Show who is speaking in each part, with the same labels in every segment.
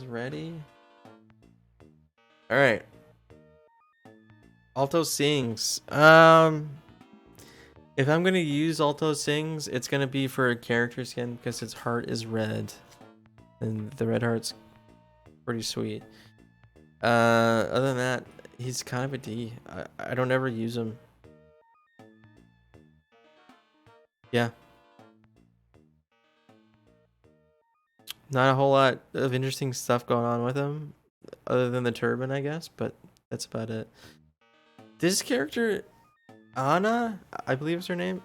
Speaker 1: Ready? All right. Alto sings. If I'm gonna use Alto sings, it's gonna be for a character skin because its heart is red, and the red heart's pretty sweet. Other than that, he's kind of a D. I don't ever use him. Yeah, not a whole lot of interesting stuff going on with him, other than the turban, I guess. But that's about it. This character, Anna, I believe is her name.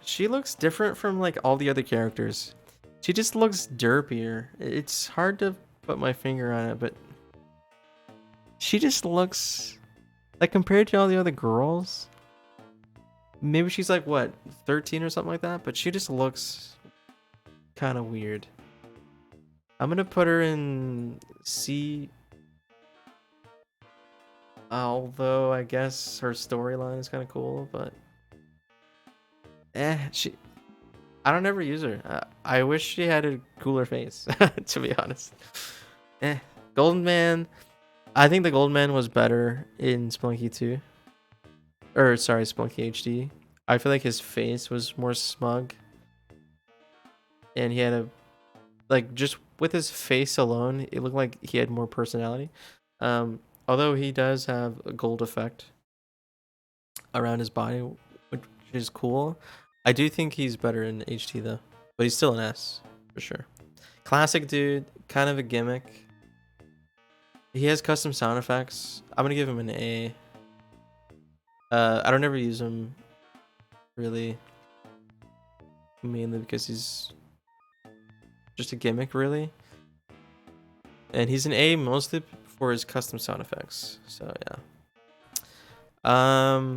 Speaker 1: She looks different from like all the other characters. She just looks derpier. It's hard to put my finger on it, but she just looks like compared to all the other girls. Maybe she's like what, 13 or something like that, but she just looks kind of weird. I'm gonna put her in C. Although I guess her storyline is kind of cool, but she. I don't ever use her. I wish she had a cooler face, to be honest. Eh, Golden Man. I think the Golden Man was better in Spelunky 2. Or sorry, Spelunky HD. I feel like his face was more smug, and he had a like just with his face alone, it looked like he had more personality. Although he does have a gold effect around his body, which is cool. I do think he's better in HT though, but he's still an S for sure. Classic dude, kind of a gimmick. He has custom sound effects. I'm gonna give him an A. I don't ever use him really, mainly because he's just a gimmick, really. And he's an A mostly for his custom sound effects. So yeah.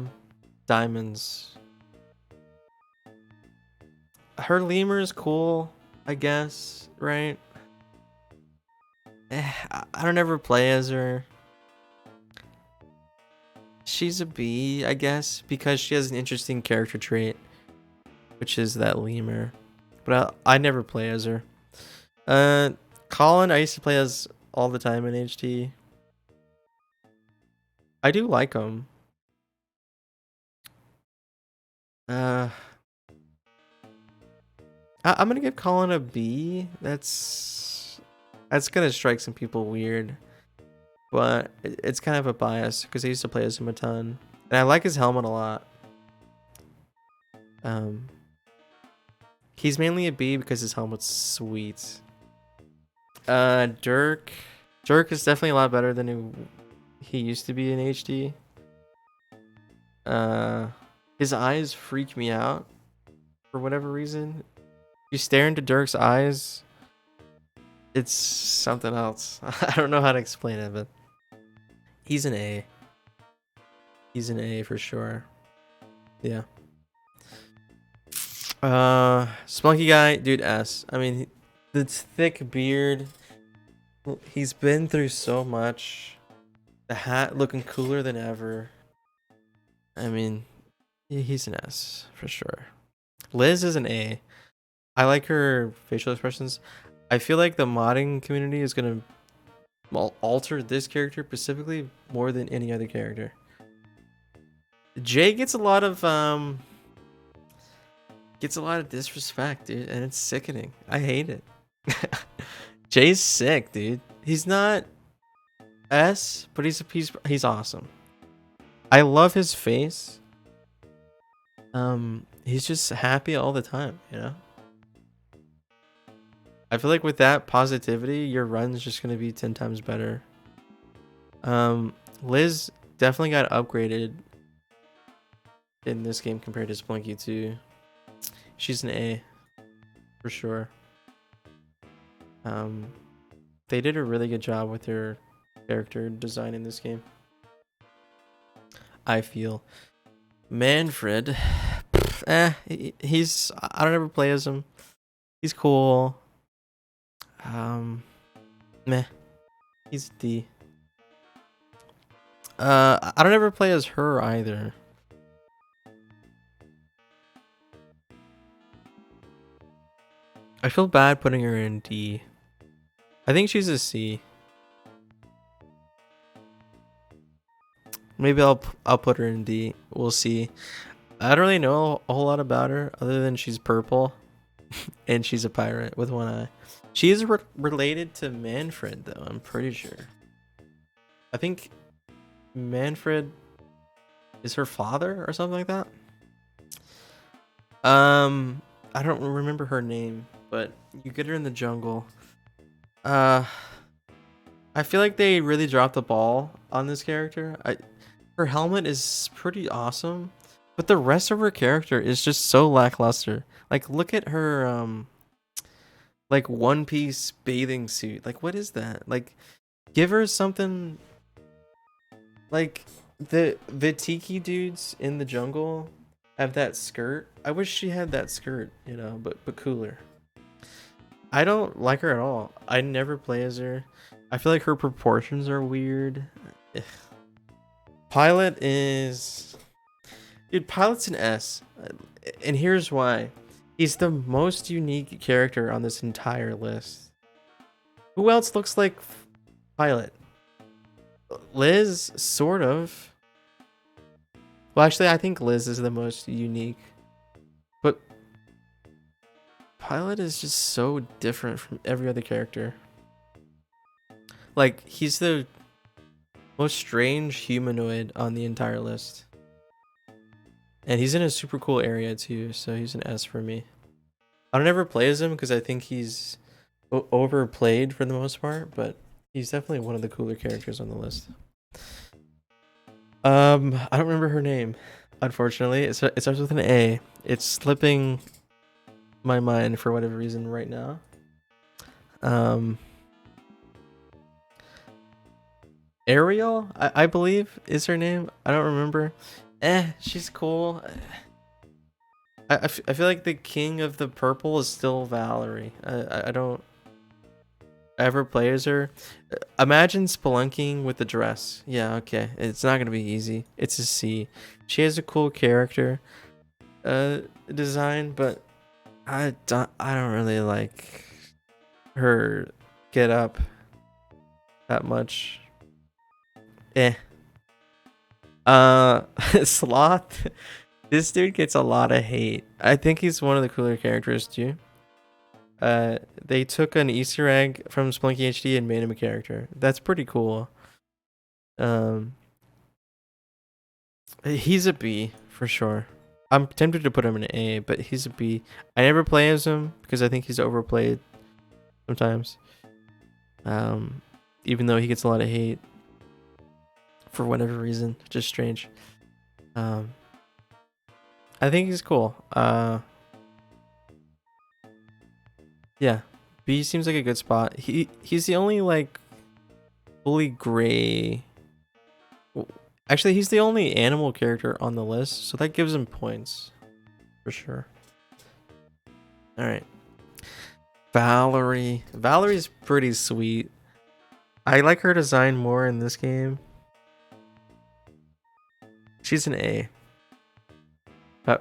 Speaker 1: Diamonds. Her lemur is cool, I guess, right? I don't ever play as her. She's a B, I guess, because she has an interesting character trait, which is that lemur. But I never play as her. Colin, I used to play as all the time in HT. I do like him. Uh, I'm gonna give Colin a B. That's gonna strike some people weird, but it's kind of a bias because I used to play as him a ton, and I like his helmet a lot. He's mainly a B because his helmet's sweet. Dirk is definitely a lot better than he used to be in HD. His eyes freak me out for whatever reason. You stare into Dirk's eyes, it's something else. I don't know how to explain it, but he's an A. He's an A for sure. Yeah. Spunky guy, dude, S. I mean, the thick beard. He's been through so much. The hat looking cooler than ever. I mean, he's an S for sure. Liz is an A. I like her facial expressions. I feel like the modding community is gonna alter this character specifically more than any other character. Jay gets a lot of disrespect, dude, and it's sickening. I hate it. Jay's sick, dude. He's not S, but he's awesome. I love his face. He's just happy all the time, you know? I feel like with that positivity, your run's just gonna be 10 times better. Liz definitely got upgraded in this game compared to Spelunky 2. She's an A for sure. They did a really good job with her character design in this game, I feel. Manfred, he's, I don't ever play as him. He's cool. Meh. He's D. I don't ever play as her either. I feel bad putting her in D. I think she's a C. Maybe I'll put her in D. We'll see. I don't really know a whole lot about her other than she's purple and she's a pirate with one eye. She is related to Manfred though. I'm pretty sure. I think Manfred is her father or something like that. Um, I don't remember her name, but you get her in the jungle. Uh, I feel like they really dropped the ball on this character. Her helmet is pretty awesome, but the rest of her character is just so lackluster. Like, look at her like one piece bathing suit. Like, what is that? Like, give her something like the tiki dudes in the jungle have that skirt. I wish she had that skirt, you know, but cooler. I don't like her at all. I never play as her. I feel like her proportions are weird. Ugh. Pilot is, dude, Pilot's an S. And here's why. He's the most unique character on this entire list. Who else looks like Pilot? Liz, sort of. Well, actually, I think Liz is the most unique. But Pilot is just so different from every other character. Like, he's the most strange humanoid on the entire list. And he's in a super cool area too, so he's an S for me. I don't ever play as him because I think he's overplayed for the most part, but he's definitely one of the cooler characters on the list. I don't remember her name, unfortunately. It starts with an A. It's slipping my mind for whatever reason right now. Ariel, I believe is her name. I don't remember. She's cool. I feel like the king of the purple is still Valerie. I don't ever play as her. Imagine spelunking with the dress. Yeah, okay. It's not gonna be easy. It's a C. She has a cool character design, but I don't really like her get up that much. Eh. Sloth. This dude gets a lot of hate. I think he's one of the cooler characters too. They took an Easter egg from Spelunky HD and made him a character. That's pretty cool. Um, he's a B for sure. I'm tempted to put him in an A, but he's a B. I never play as him because I think he's overplayed sometimes. Even though he gets a lot of hate for whatever reason, just strange. I think he's cool. Yeah, B seems like a good spot. He's the only like fully gray. Actually, he's the only animal character on the list, so that gives him points for sure. All right, Valerie. Valerie's pretty sweet. I like her design more in this game. She's an A.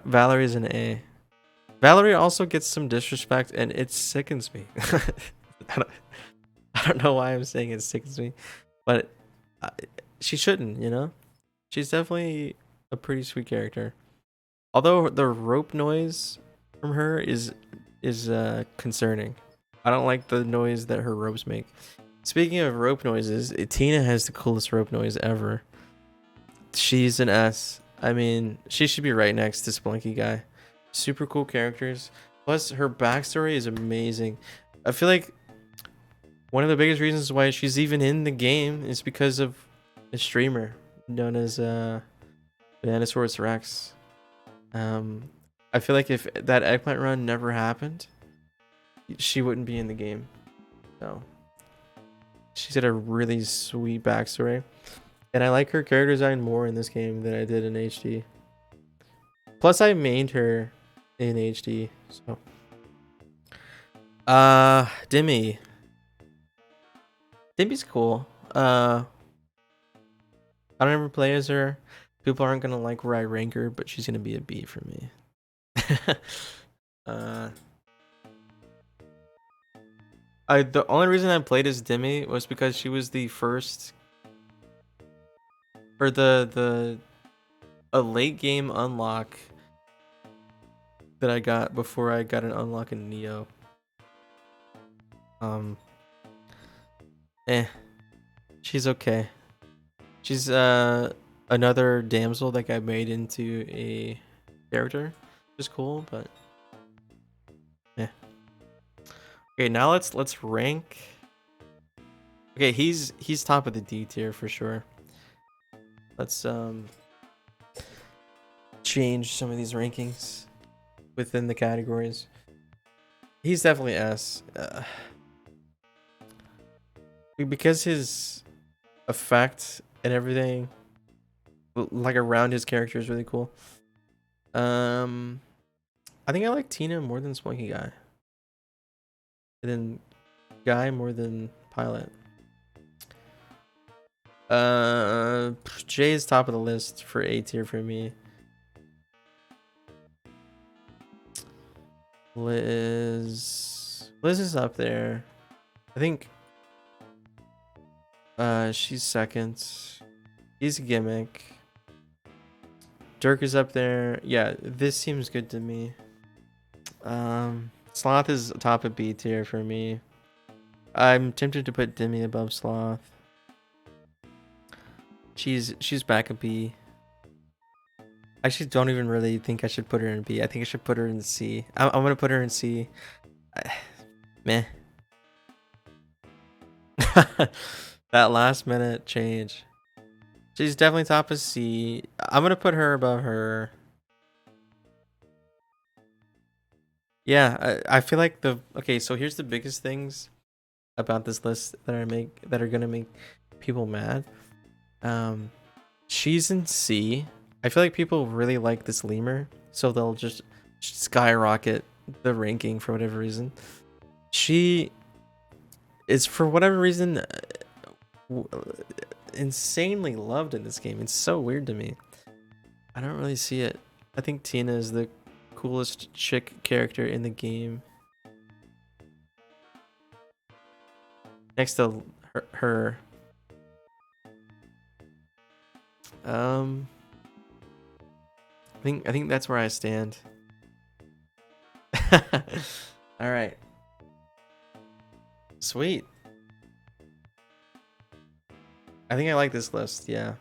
Speaker 1: Valerie's an A. Valerie also gets some disrespect, and it sickens me. I don't know why I'm saying it sickens me, but she shouldn't, you know? She's definitely a pretty sweet character. Although the rope noise from her is concerning. I don't like the noise that her ropes make. Speaking of rope noises, Tina has the coolest rope noise ever. She's an S. I mean, she should be right next to Spelunky Guy. Super cool characters. Plus, her backstory is amazing. I feel like one of the biggest reasons why she's even in the game is because of a streamer known as Bananasaurus Rex. I feel like if that eggplant run never happened, she wouldn't be in the game. So she's got a really sweet backstory. And I like her character design more in this game than I did in HD. Plus I mained her in HD, so. Dimmy. Dimmy's cool. I don't ever play as her. People aren't gonna like where I rank her, but she's gonna be a B for me. The only reason I played as Dimmy was because she was the first or the a late game unlock that I got before I got an unlock in Neo. Um, eh, she's okay. She's another damsel that got made into a character, which is cool, but yeah. Okay, now let's rank. Okay, he's top of the D tier for sure. Let's change some of these rankings within the categories. He's definitely S. Because his effect and everything like around his character is really cool. I think I like Tina more than Spunky Guy. And then Guy more than Pilot. Jay is top of the list for A tier for me. Liz is up there. I think she's second. He's a gimmick. Dirk is up there. Yeah, this seems good to me. Sloth is top of B tier for me. I'm tempted to put Demi above Sloth. She's back a B. I actually don't even really think I should put her in B. I think I should put her in C. I'm gonna put her in C. Meh. That last minute change. She's definitely top of C. I'm gonna put her above her. Yeah, I feel like okay, so here's the biggest things about this list that are gonna make people mad. She's in C. I feel like people really like this lemur, so they'll just skyrocket the ranking for whatever reason. She is, for whatever reason, insanely loved in this game. It's so weird to me. I don't really see it. I think Tina is the coolest chick character in the game. Next to her. I think that's where I stand. All right. Sweet. I think I like this list. Yeah.